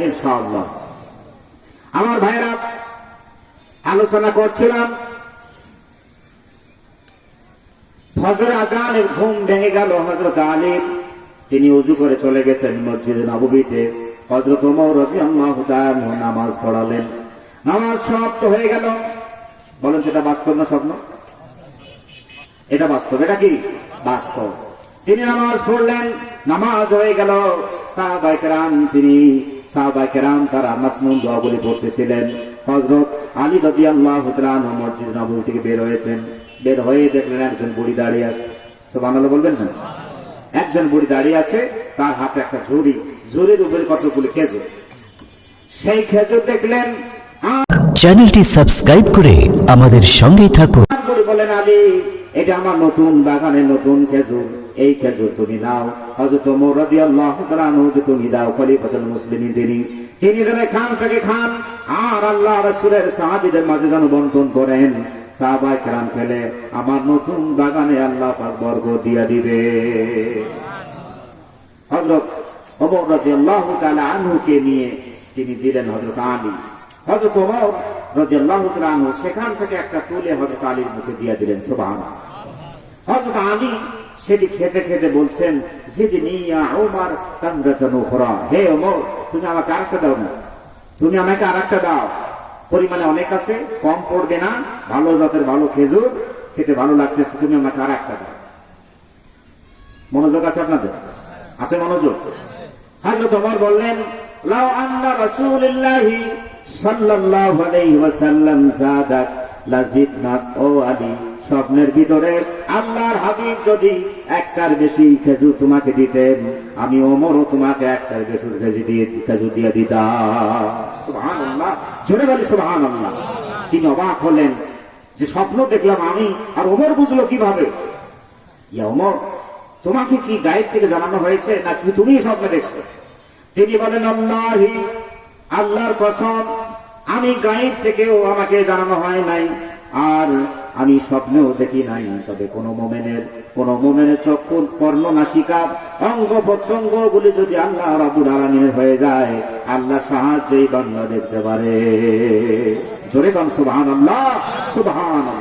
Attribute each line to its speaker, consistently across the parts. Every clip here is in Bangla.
Speaker 1: ইনশাআল্লাহ। আমার ভাইরা, আলোচনা করছিলাম ফজর আজানের ঘুম ভেঙে গেল হযরত আলী, তিনি ওযু করে চলে গেছেন মসজিদে নববীতে। হযরত ওমর রাদিয়াল্লাহু তাআলা নামাজ পড়ালেন। নামাজ সমাপ্ত হয়ে গেল। বলেন সেটা বাস্তব না স্বপ্ন? এটা বাস্তব। এটা কি বাস্তব? তিনি নামাজ পড়লেন, নামাজ হয়ে গেল। সাহাবায়ে কেরাম তারা মাসনুন দোয়াগুলি পড়তেছিলেন। হযরত আলী রাদিয়াল্লাহু তাআলা মসজিদ নববী থেকে বের হয়েছেন। বের হয়ে দেখলেন একজন বুড়ি দাঁড়িয়ে আছে। সুবহানাল্লাহ বলবেন না? একজন বুড়ি দাঁড়িয়ে আছে, তার হাতে একটা ঝুড়ি, ঝুড়ির উপরে কতগুলি খেজুর। সেই খেজুর দেখলেন।
Speaker 2: চ্যানেলটি সাবস্ক্রাইব করে আমাদের সঙ্গেই থাকুন।
Speaker 1: বলেন, আলী, এটা আমার নতুন বাগানের নতুন খেজুর, এই খেজুর তুমি নাও। হযরত ওমর রাদিয়াল্লাহু তাআলা আনহু তুমি দাও, খলিফাতুল মুসলিমিন তিনি যেন খান থেকে খান, আর আল্লাহ রাসূলের সাহাবীদের মাঝে যেন বন্টন করেন। সাহাবায়ে কেরাম খেলে আমার নতুন বাগানে আল্লাহ পাক বরকত দিয়ে দিবে। হযরত ওমর রাদিয়াল্লাহু তাআলা আনহুকে নিয়ে তিনি দিলেন হযরত আলী। হযরত ওমর রাদিয়াল্লাহু তাআলা আনহু সেখান থেকে একটা তুলে হযরত আলীর মুখে দিয়ে দিলেন। সুবহানাল্লাহ। হযরত আলী সেটি খেতে খেতে বলছেন, জিদনি ইয়া ওমর তামরাতান উখরা, হে ওমর, তুমি আমাকে আরেকটা দাও না, তুমি আমাকে আরেকটা দাও। পরিমাণে অনেক আছে, কম পড়বে না, ভালো জাতের ভালো খেজুর, খেতে ভালো লাগতেছে, তুমি আমাকে আরেকটা দাও। মনোযোগ আছে আপনাদের? আছে মনোযোগ? হযরত ওমর বললেন, লাউ আন্না রাসূলুল্লাহি সাল্লাল্লাহু আলাইহি ওয়াসাল্লাম যাদাক লাজিদনা। ও আলী, স্বপ্নের ভিতরে আল্লাহর হাবিব যদি একটার বেশি খেজুর তোমাকে দিতেন, আমি ওমরও তোমাকে একটার বেশি খেজুর দিয়ে দিতাম। সুবহানাল্লাহ, জোরে বলি সুবহানাল্লাহ। তিনি অবাক হলেন যে স্বপ্ন দেখলাম আমি, আর ওমর বুঝলো কিভাবে? ইয়া ওমর, তোমাকে কি গায়েব থেকে জানানো হয়েছে নাকি তুমি স্বপ্নে দেখছো? তিনি বলেন, আল্লাহি, আল্লাহর কসম, আমি গায়েব থেকেও আমাকে জানানো হয় নাই, আর আমি স্বপ্নেও দেখি নাই। তবে কোন মোমেনের চক্ষু, কর্ণ, নাসিকা, অঙ্গ প্রত্যঙ্গ গুলি যদি আল্লাহ রাব্বুল আলামিনের হয়ে যায়, আল্লাহ সাহায্যেই বান্দা দেখতে পারে। জোরে বল সুবহানাল্লাহ, সুবহানাল্লাহ।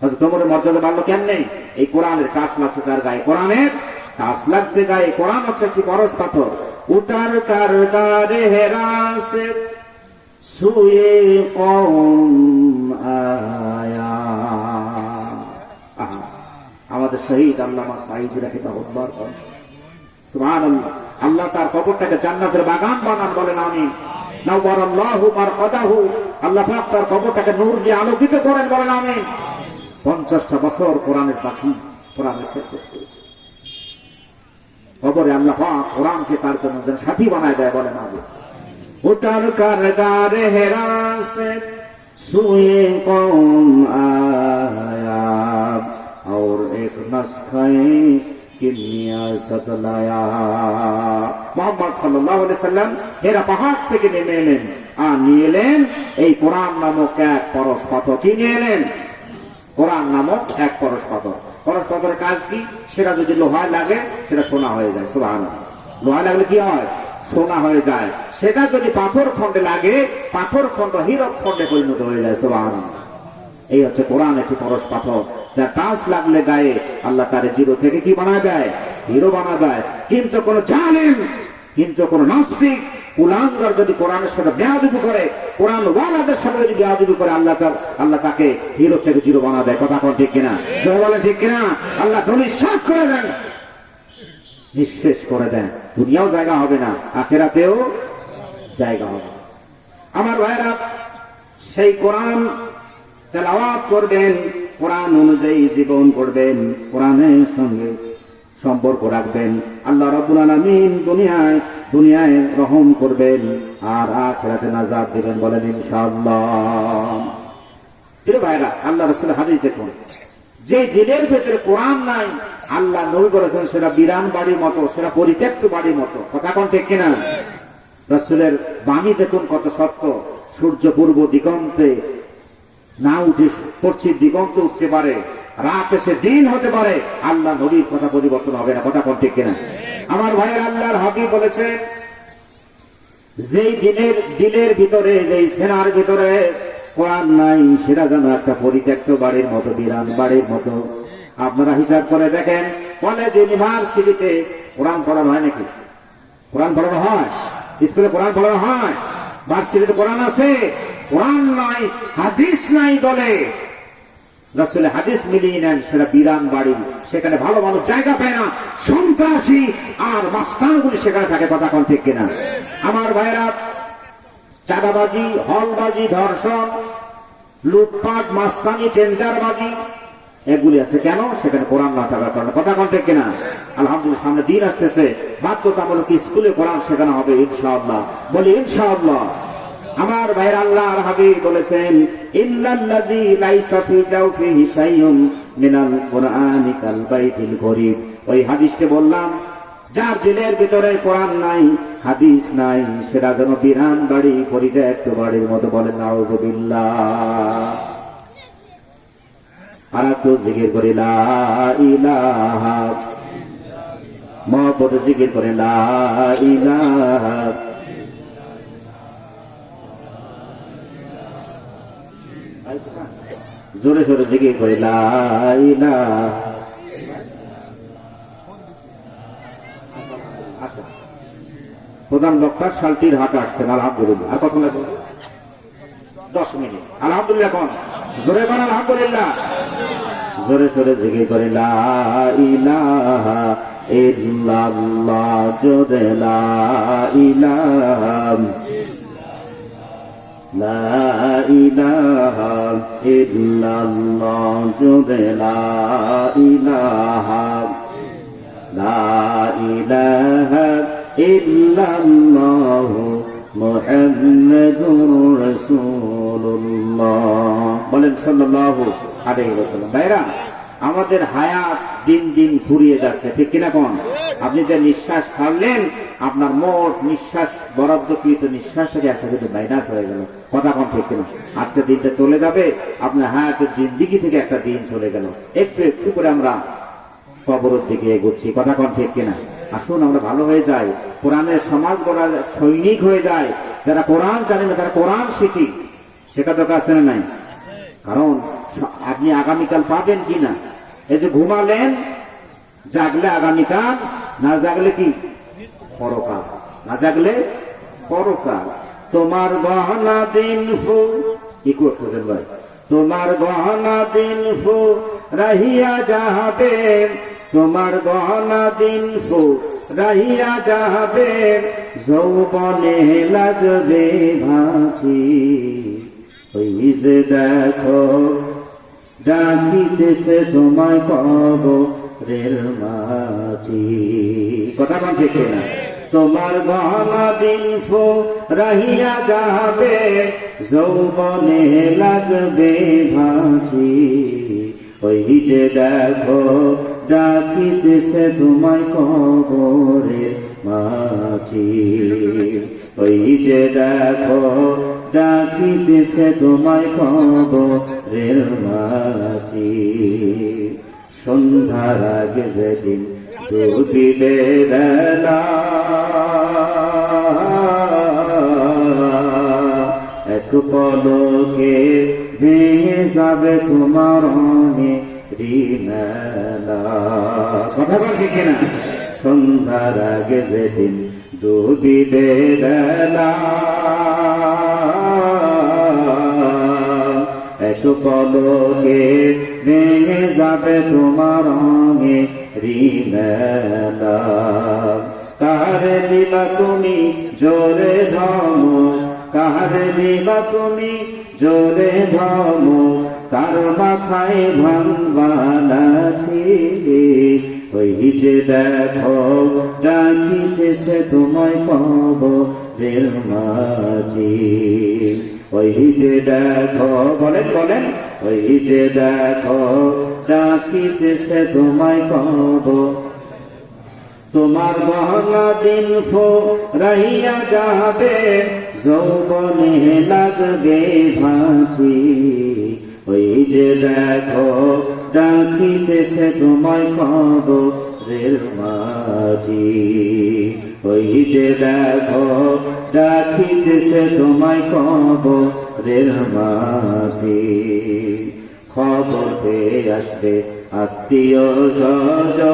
Speaker 1: হযরত ওমরের মর্যাদা বাড়লো কেমনে? এই কোরআনের কাশ লাগছে তার গায়ে, কোরআনের কাশ লাগছে গায়ে। কোরআন হচ্ছে একটি পরশ পাথর। উতার কার গারে হেরাসে সুয়ে কওম আয়া। আমাদের শহীদ আল্লামা সাঈদ রাহিমাহুল্লাহ, সুবহানাল্লাহ। আল্লাহ তার কবরটাকে জান্নাতের বাগান বানান, বলেন আমিন। নাওয়ারাল্লাহু মারকাদাহু, আল্লাহ পাক তার কবরটাকে নূর দিয়ে আলোকিত করেন, বলেন আমিন। 50টা বছর কোরআনের পাখি, কোরআনের ক্ষেত্রে কবরে আল্লাহ পাক কোরআনকে তার জন্য যেন সাথী বানায় দেয়, বলেন আমিন। উতার কারগারে হেরাসে সুয়ে কওম আয়া, और एक नस्खाए किमिया सतलाया। মুহাম্মদ সাল্লাল্লাহু আলাইহি সাল্লাম হেরা পাহাড় থেকে নেমে এলেন, আর নিয়ে এলেন এই কোরআন নামক এক পরশ পাথর। কি নিয়ে এলেন? কোরআন নামক এক পরশ পাথর। পরশ পাথরের কাজ কি? সেটা যদি লোহায় লাগে সেটা সোনা হয়ে যায়। সুবহানাল্লাহ। লোহায় লাগলে কি হয়? সোনা হয়ে যায়। সেটা যদি পাথর খণ্ডে লাগে, পাথর খণ্ড হীরক খণ্ডে পরিণত হয়ে যায়। সুবহানাল্লাহ। এই হচ্ছে কোরআন, একটি পরশ পাথর, যা টাচ লাগলে গায়ে আল্লাহ তার জিরো থেকে কি বানায় দেয়? হিরো বানায় দেয়। কিন্তু কোন জালেম, কিন্তু কোন নাস্তিক, কুলাঙ্গার যদি কোরআনের সাথে বেয়াদবি করে, কোরআন ওয়ালাদের সাথে যদি বেয়াদবি করে, আল্লাহ তাকে হিরো থেকে জিরো বানা দেয়। কথা কোন ঠিক কিনা? জয় বলে ঠিক কিনা? আল্লাহ নিঃশ্বাস করে দেন, নিঃশেষ করে দেন। দুনিয়াও জায়গা হবে না, আখিরাতেও জায়গা হবে। আমার ভাইরা, সেই কোরআন তেলাওয়াত করবেন, কোরআন অনুযায়ী জীবন করবেন, কোরআনের সঙ্গে সম্পর্ক রাখবেন। আল্লাহ রাব্বুল আলামিন দুনিয়ায় রহম করবেন, আর আখিরাতে নাজাত দিবেন, বলেন ইনশাআল্লাহ। প্রিয় ভাইরা, আল্লাহ রাসূলের হাদিস দেখুন, যে দিলের ভেতরে কোরআন নাই, আল্লাহ নবী বলেছেন সেটা বিরান বাড়ির মতো, সেটা পরিত্যক্ত বাড়ির মতো। কথা কোন ঠিক কিনা? রাসূলের বাণী দেখুন কত সত্য। সূর্য পূর্ব দিগন্তে না উঠে পশ্চিম দিগন্ত উঠতে পারে, রাত এসে দিন হতে পারে, আল্লাহ নবীর কথা পরিবর্তন হবে না। কথা কোন ঠিক কিনা? আমার ভাইয়ের, আল্লাহর হাবিব বলেছে, যেই দিলের ভিতরে, যেই সেনার ভিতরে কোরআন নাই, সেটা যেন একটা পরিত্যক্ত বাড়ির মতো, বিরান বাড়ির মতো। আপনারা হিসাব করে দেখেন, কলেজ ইউনিভার্সিটিতে কোরআন পড়ানো হয় নাকি? কোরআন পড়ানো হয়? স্কুলে কোরআন পড়ানো হয়? ভার্সিটিতে কোরআন আছে? কোরআন নাই, হাদিস নাই বলে রাসূল হাদিস মিলিয়ে নেন, সেটা বিরান বাড়ি, সেখানে ভালো মানুষ জায়গা পায় না, সন্ত্রাসী আর মাস্তানগুলি সেখানে থাকে। কথা কোন ঠিক কিনা? আমার ভাইরা, চাঁদাবাজি, হলবাজি, ধর্ষণ, লুটপাট, মাস্তানি, টেন্ডারবাজি এগুলি আছে। কেন? সেখানে কোরআন না থাকার কারণে। কথা কোন ঠিক কিনা? আলহামদুলিল্লাহ, সামনে দিন আসতেছে, বাধ্যতামূলক স্কুলে কোরআন শেখানো হবে ইনশাআল্লাহ। বলি ইনশাআল্লাহ। আমার ভাইয়ের আল্লাহর হাবিব বলেছেন, ইন্নাল্লাযী লাইসা ফী জাওফিহি শাইউন মিনাল কুরআনি কাল বাইতিল গরীব। ওই হাদিসকে বললাম, যার দিলের ভিতরে কোরআন নাই, হাদিস নাই, সেটা যেন বিরান বাড়ি, পরিত্যক্ত বাড়ির মতো। বলেন নাউযুবিল্লাহ। আর একটু জিকির করে লা ইলাহা, মহব্বত জিকির করে লা ইলাহা। জোরে জোরে জিকির করে লা ইলাহা। প্রধান বক্তার শালটির হাট আসছেন, আলহামদুলিল্লাহ। আর কত লাগবে? 10 মিনিট। আলহামদুলিল্লাহ কোন? জোরে কোন আলহামদুলিল্লাহ। জোরে জোরে জিকির করে লা ইলাহা ইল্লাল্লাহ, জোরে লা ইলাহা, লা ইলাহা ইল্লাল্লাহ, জোরে লা ইলাহা, লা ইলাহা ইল্লাল্লাহ মুহাম্মাদুর রাসূলুল্লাহ। বলেন সাল্লাল্লাহু আলাইহি ওয়াসাল্লাম। ভাইরা, আমাদের হায়াত দিন দিন ফুরিয়ে যাচ্ছে, ঠিক কিনা কোন? আপনি যে নিঃশ্বাস ছাড়লেন, আপনার মোট নিঃশ্বাস, বরাদ্দকৃত নিঃশ্বাস থেকে একটা যদি মাইনাস হয়ে গেল। কথা কোন ঠিক কিনা? আজকে দিনটা চলে যাবে, আপনার হায়াতের জিন্দিগি থেকে একটা দিন চলে গেল। একটু একটু করে আমরা কবরের দিকে এগোচ্ছি। কথা কোন ঠিক কিনা? আসুন আমরা ভালো হয়ে যাই, কোরআনের সমাজ গড়ার সৈনিক হয়ে যায়। যারা কোরআন জানে না, তারা কোরআন শিখি, শেখা দরকার আছে না নাই? কারণ আপনি আগামীকাল পাবেন কিনা? এই যে ঘুমালেন, জাগলে আগামীকাল, না জাগলে কি পরকাল, না জাগলে পরকাল। তোমার গহনা দিন ফু, কি করতেছেন ভাই? তোমার গহনা দিন ফু রাহিয়া যাবে, তোমার গহনা দিন ফু রাহিয়া যাবে, যৌবনে লাগবে ভাসি। ওই যে দেখো ডাকিতেছে তোমায় কবরের মাটি। কথা কোন ঠিক না? তোমার গহনা দিন ফু রাহিয়া যাবে, যৌবনে লাগবে ভাসি। ওই যে দেখো ডাকিতেছে তোমায় কবরের মাটি। ওই যে দেখো ডাকিতেছে তোমায় কবরের মাটি। সন্ধ্যার আগে যেদিন ডুবিবে বেলা, এক পলকে ভেঙে যাবে তোমার মেলা। কথা বল ঠিক না? সন্ধ্যার আগে যেদিন ডুবিবে বেলা, এক পলকে ভেঙে যাবে তোমার মেলা। কাহারে দিবা তুমি জোরে ধমক, কাহারে দিবা তুমি জোরে ধমক, তার মাথায় ভাঙবা লাঠি। ওই যে দেখো ডাকিতেছে তোমায় কবরের মাঝি। ওই যে দেখো, বলেন বলেন, ওই যে দেখো ডাকিতেছে তোমায় কবর। তোমার গহনা দিন ফো রাহিয়া যাবে, যৌবনে লাগবে ভাসি। ওই যে দেখো ডাকিতেছে তোমায় কবরের মাঝি। ওই যে দেখো ডাকিতেছে তোমায় কবরের মাঝে, খবর পেয়ে আসবে আত্মীয় স্বজন,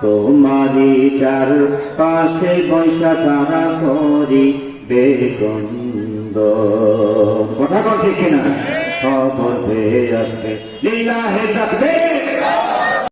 Speaker 1: তোমারই চার পাশে বৈশা তারা করি বেগন্দ। কথা কর ঠিক কিনা? খবর পেয়ে আসবে লিল্লাহে তাকবীর।